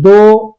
2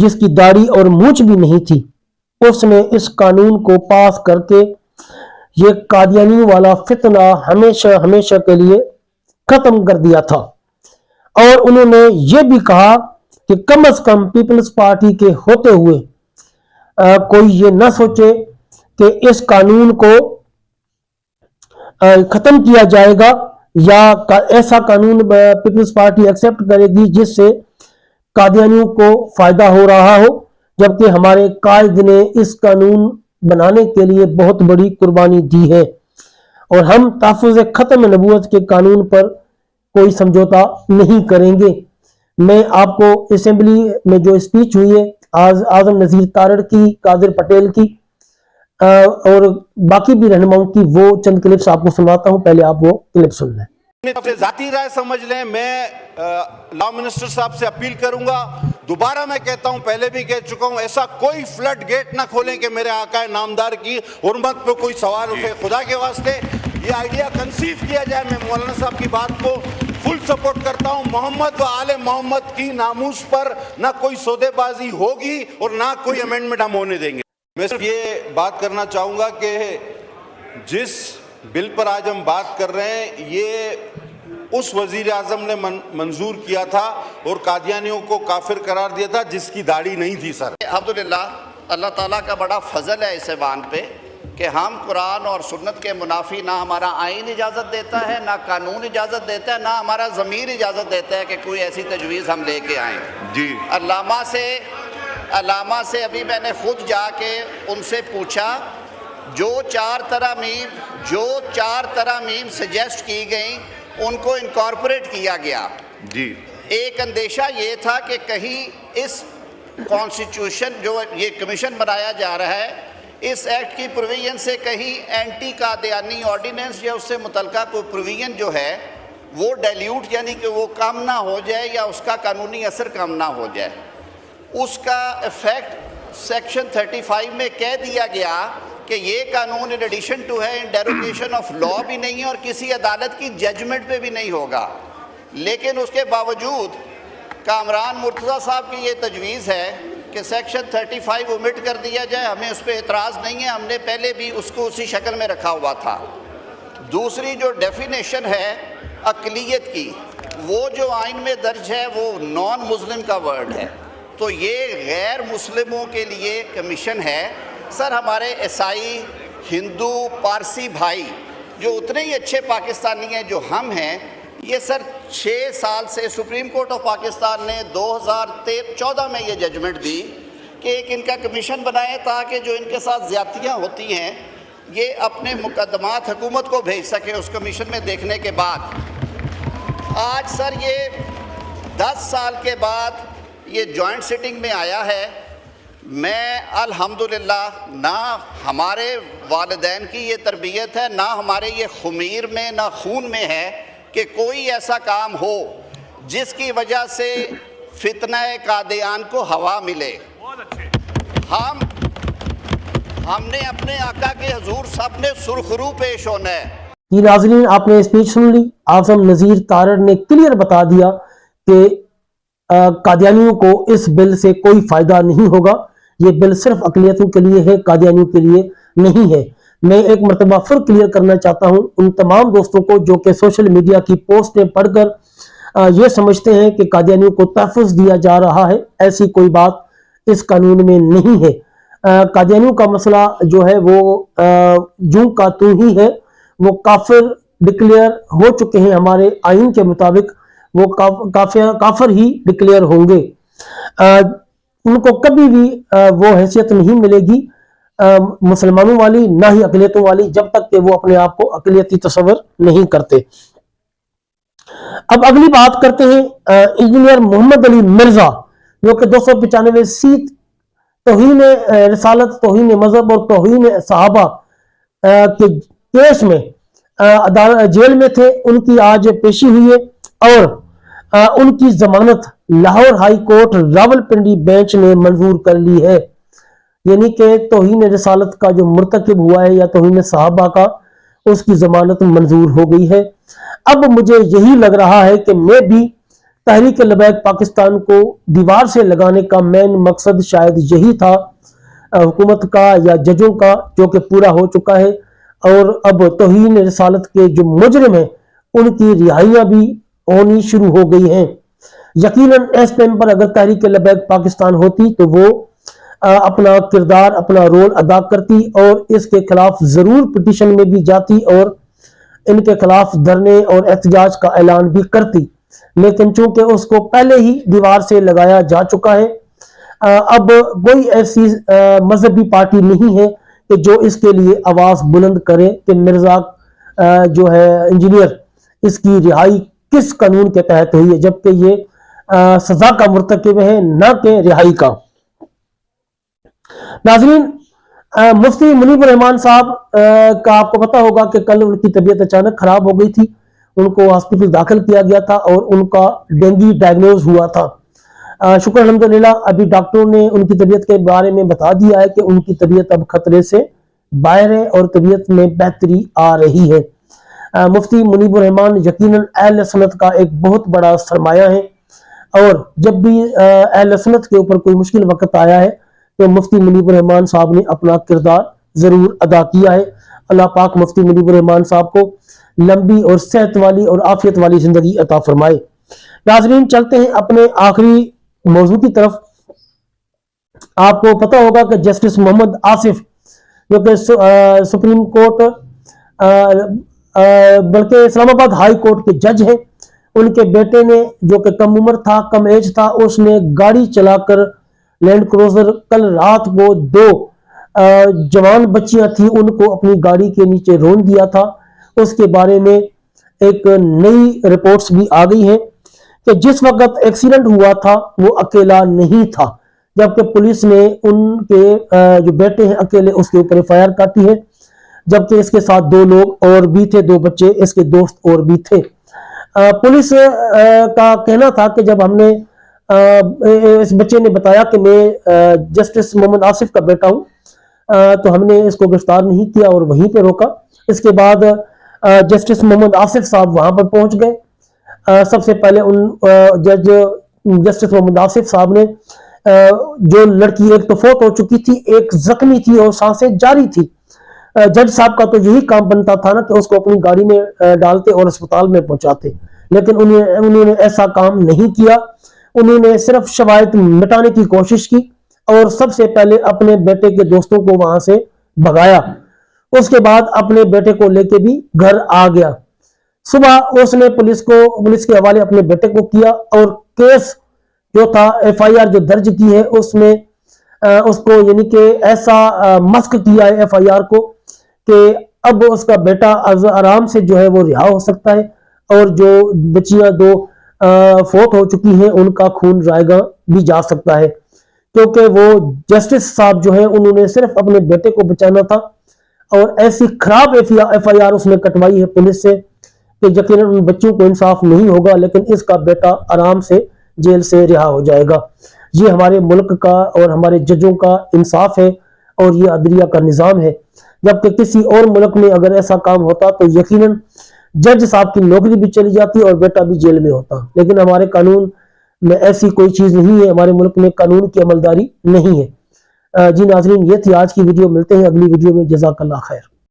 جس کی داڑھی اور مونچھ بھی نہیں تھی، اس نے اس قانون کو پاس کر کے یہ قادیانیوں والا فتنہ ہمیشہ ہمیشہ کے لیے ختم کر دیا تھا۔ اور انہوں نے یہ بھی کہا کہ کم از کم پیپلز پارٹی کے ہوتے ہوئے کوئی یہ نہ سوچے کہ اس قانون کو ختم کیا جائے گا یا ایسا قانون پیپلز پارٹی ایکسپٹ کرے گی جس سے قادیانیوں کو فائدہ ہو رہا ہو، جبکہ ہمارے قائد نے اس قانون بنانے کے لیے بہت بڑی قربانی دی ہے، اور ہم تحفظ ختم نبوت کے قانون پر کوئی سمجھوتا نہیں کریں گے۔ میں آپ کو اسمبلی میں جو اسپیچ ہوئی ہے اعظم نذیر تارڑ کی، قادر پٹیل کی اور باقی بھی رہنماؤں کی، وہ چند کلپس آپ کو سناتا ہوں، پہلے آپ وہ کلپ سن لیں۔ ذاتی رائے سمجھ لیں، میں لا منسٹر صاحب سے اپیل کروں گا، دوبارہ میں کہتا ہوں، پہلے بھی کہہ چکا ہوں، ایسا کوئی فلڈ گیٹ نہ کھولیں کہ میرے آقا نامدار کی حرمت پہ کوئی سوال اٹھے۔ خدا کے واسطے یہ آئیڈیا کنسیو کیا جائے۔ میں مولانا صاحب کی بات کو فل سپورٹ کرتا ہوں۔ محمد و آل محمد کی ناموس پر نہ کوئی سودے بازی ہوگی اور نہ کوئی امینڈمنٹ ہم ہونے دیں گے۔ میں صرف یہ بات کرنا چاہوں گا کہ جس بل پر آج ہم بات کر رہے ہیں، یہ اس وزیر اعظم نے منظور کیا تھا اور قادیانیوں کو کافر قرار دیا تھا جس کی داڑھی نہیں تھی سر۔ الحمدللہ اللہ تعالیٰ کا بڑا فضل ہے اس ایوان پہ کہ ہم قرآن اور سنت کے منافی نہ ہمارا آئین اجازت دیتا ہے، نہ قانون اجازت دیتا ہے، نہ ہمارا ضمیر اجازت دیتا ہے کہ کوئی ایسی تجویز ہم لے کے آئیں۔ جی علامہ سے ابھی میں نے خود جا کے ان سے پوچھا، جو چار ترامیم سجیسٹ کی گئیں ان کو انکارپوریٹ کیا گیا۔ جی ایک اندیشہ یہ تھا کہ کہیں اس کانسٹیٹیوشن جو یہ کمیشن بنایا جا رہا ہے، اس ایکٹ کی پروویژن سے کہیں اینٹی قادیانی آرڈیننس یا اس سے متعلقہ کوئی پروویژن جو ہے وہ ڈائلیوٹ، یعنی کہ وہ کم نہ ہو جائے یا اس کا قانونی اثر کم نہ ہو جائے۔ اس کا ایفیکٹ سیکشن 35 میں کہہ دیا گیا کہ یہ قانون ان ایڈیشن ٹو ہے، ان ڈیروگیشن آف لا بھی نہیں ہے اور کسی عدالت کی ججمنٹ پہ بھی نہیں ہوگا۔ لیکن اس کے باوجود کامران مرتضیٰ صاحب کی یہ تجویز ہے کہ سیکشن 35 اومٹ کر دیا جائے۔ ہمیں اس پہ اعتراض نہیں ہے، ہم نے پہلے بھی اس کو اسی شکل میں رکھا ہوا تھا۔ دوسری جو ڈیفینیشن ہے اقلیت کی، وہ جو آئین میں درج ہے وہ نان مسلم کا ورڈ ہے، تو یہ غیر مسلموں کے لیے کمیشن ہے۔ سر ہمارے عیسائی، ہندو، پارسی بھائی جو اتنے ہی اچھے پاکستانی ہیں جو ہم ہیں، یہ سر 6 سال سے سپریم کورٹ آف پاکستان نے 2014 میں یہ ججمنٹ دی کہ ایک ان کا کمیشن بنائے تاکہ جو ان کے ساتھ زیادتیاں ہوتی ہیں یہ اپنے مقدمات حکومت کو بھیج سکے اس کمیشن میں دیکھنے کے بعد۔ آج سر یہ 10 سال کے بعد یہ جوائنٹ سٹنگ میں آیا ہے۔ میں الحمدللہ نہ ہمارے والدین کی یہ تربیت ہے، نہ ہمارے یہ خمیر میں نہ خون میں ہے کہ کوئی ایسا کام ہو جس کی وجہ سے فتنہ قادیان کو ہوا ملے۔ ہم نے اپنے آقا کے حضور سب نے سرخرو پیش ہونا ہے۔ یہ ناظرین آپ نے اسپیچ سن لی، اعظم نذیر تارڑ نے کلیئر بتا دیا کہ قادیانیوں کو اس بل سے کوئی فائدہ نہیں ہوگا، یہ بل صرف اقلیتوں کے لیے ہے، قادیانیوں کے لیے نہیں ہے۔ میں ایک مرتبہ پھر کلیئر کرنا چاہتا ہوں ان تمام دوستوں کو جو کہ سوشل میڈیا کی پوسٹیں پڑھ کر یہ سمجھتے ہیں کہ قادیانیوں کو تحفظ دیا جا رہا ہے، ایسی کوئی بات اس قانون میں نہیں ہے۔ قادیانیوں کا مسئلہ جو ہے وہ جوں کا تو ہی ہے، وہ کافر ڈکلیئر ہو چکے ہیں، ہمارے آئین کے مطابق وہ کافر ہی ڈکلیئر ہوں گے۔ ان کو کبھی بھی وہ حیثیت نہیں ملے گی مسلمانوں والی، نہ ہی اقلیتوں والی، جب تک کہ وہ اپنے آپ کو اقلیتی تصور نہیں کرتے۔ اب اگلی بات کرتے ہیں انجینئر محمد علی مرزا، جو کہ 295 سیٹ توہین رسالت، توہین مذہب اور توہین صحابہ کے کیس میں جیل میں تھے، ان کی آج پیشی ہوئی ہے اور ان کی ضمانت Lahore high court Rawalpindi bench نے منظور کر لی ہے۔ یعنی کہ توہین رسالت کا جو مرتکب ہوا ہے یا توہین صحابہ کا، اس کی ضمانت منظور ہو گئی ہے۔ اب مجھے یہی لگ رہا ہے کہ میں بھی تحریک لبیک پاکستان کو دیوار سے لگانے کا مین مقصد شاید یہی تھا حکومت کا یا ججوں کا، جو کہ پورا ہو چکا ہے، اور اب توہین رسالت کے جو مجرم ہیں ان کی رہائیاں بھی ہونی شروع ہو گئی ہیں۔ یقیناً اس ٹائم پر اگر تحریک لبیک پاکستان ہوتی تو وہ اپنا کردار، اپنا رول ادا کرتی اور اس کے خلاف ضرور پٹیشن میں بھی جاتی اور ان کے خلاف دھرنے اور احتجاج کا اعلان بھی کرتی، لیکن چونکہ اس کو پہلے ہی دیوار سے لگایا جا چکا ہے، اب کوئی ایسی مذہبی پارٹی نہیں ہے کہ جو اس کے لیے آواز بلند کرے کہ مرزا جو ہے انجینئر، اس کی رہائی کس قانون کے تحت ہوئی ہے، جبکہ یہ سزا کا مرتکب ہے نہ کہ رہائی کا۔ ناظرین، مفتی منیب الرحمان صاحب کا آپ کو پتا ہوگا کہ کل ان کی طبیعت اچانک خراب ہو گئی تھی، ان کو ہاسپٹل داخل کیا گیا تھا اور ان کا ڈینگی ڈائگنوز ہوا تھا۔ شکر الحمدللہ ابھی ڈاکٹروں نے ان کی طبیعت کے بارے میں بتا دیا ہے کہ ان کی طبیعت اب خطرے سے باہر ہے اور طبیعت میں بہتری آ رہی ہے۔ مفتی منیب الرحمان یقیناً اہل سنت کا ایک بہت بڑا سرمایہ ہے، اور جب بھی اہل سنت کے اوپر کوئی مشکل وقت آیا ہے تو مفتی منیب الرحمان صاحب نے اپنا کردار ضرور ادا کیا ہے۔ اللہ پاک مفتی منیب الرحمان صاحب کو لمبی اور صحت والی اور عافیت والی زندگی عطا فرمائے۔ ناظرین، چلتے ہیں اپنے آخری موضوع کی طرف۔ آپ کو پتا ہوگا کہ جسٹس محمد آصف، جو کہ سپریم کورٹ بلکہ اسلام آباد ہائی کورٹ کے جج ہیں، ان کے بیٹے نے جو کہ کم عمر تھا، کم ایج تھا، اس نے گاڑی چلا کر لینڈ کروزر، کل رات کو 2 جوان بچیاں تھیں، ان کو اپنی گاڑی کے نیچے رون دیا تھا۔ اس کے بارے میں ایک نئی رپورٹس بھی آ گئی ہیں کہ جس وقت ایکسیڈنٹ ہوا تھا وہ اکیلا نہیں تھا، جبکہ پولیس نے ان کے جو بیٹے ہیں اکیلے اس کے اوپر FIR کاٹی ہے، جبکہ اس کے ساتھ 2 لوگ اور بھی تھے، 2 بچے اس کے دوست اور بھی تھے۔ پولیس کا کہنا تھا کہ جب ہم نے اس بچے نے بتایا کہ میں جسٹس محمد آصف کا بیٹا ہوں، تو ہم نے اس کو گرفتار نہیں کیا اور وہیں پہ روکا۔ اس کے بعد جسٹس محمد آصف صاحب وہاں پر پہنچ گئے۔ سب سے پہلے جج جسٹس محمد آصف صاحب نے جو لڑکی ایک تو فوت ہو چکی تھی، ایک زخمی تھی اور سانسیں جاری تھی، جج صاحب کا تو یہی کام بنتا تھا نا کہ اس کو اپنی گاڑی میں ڈالتے اور اسپتال میں پہنچاتے، لیکن انہوں نے ایسا کام نہیں کیا۔ انہوں نے صرف شواہد مٹانے کی کوشش کی اور سب سے پہلے اپنے بیٹے کے دوستوں کو وہاں سے بھگایا، اس کے بعد اپنے بیٹے کو لے کے بھی گھر آ گیا۔ صبح اس نے پولیس کے حوالے اپنے بیٹے کو کیا اور کیس جو تھا FIR جو درج کی ہے اس میں اس کو یعنی کہ ایسا مسک کیا ہے FIR کو کہ اب اس کا بیٹا آرام سے جو ہے وہ رہا ہو سکتا ہے، اور جو بچیاں 2 فوت ہو چکی ہیں ان کا خون رائیگاں بھی جا سکتا ہے، کیونکہ وہ جسٹس صاحب جو ہیں انہوں نے صرف اپنے بیٹے کو بچانا تھا، اور ایسی خراب FIR اس نے کٹوائی ہے پولیس سے کہ یقیناً ان بچوں کو انصاف نہیں ہوگا، لیکن اس کا بیٹا آرام سے جیل سے رہا ہو جائے گا۔ یہ ہمارے ملک کا اور ہمارے ججوں کا انصاف ہے اور یہ عدلیہ کا نظام ہے، جبکہ کسی اور ملک میں اگر ایسا کام ہوتا تو یقیناً جج صاحب کی نوکری بھی چلی جاتی اور بیٹا بھی جیل میں ہوتا، لیکن ہمارے قانون میں ایسی کوئی چیز نہیں ہے، ہمارے ملک میں قانون کی عملداری نہیں ہے۔ جی ناظرین، یہ تھی آج کی ویڈیو، ملتے ہیں اگلی ویڈیو میں، جزاک اللہ خیر۔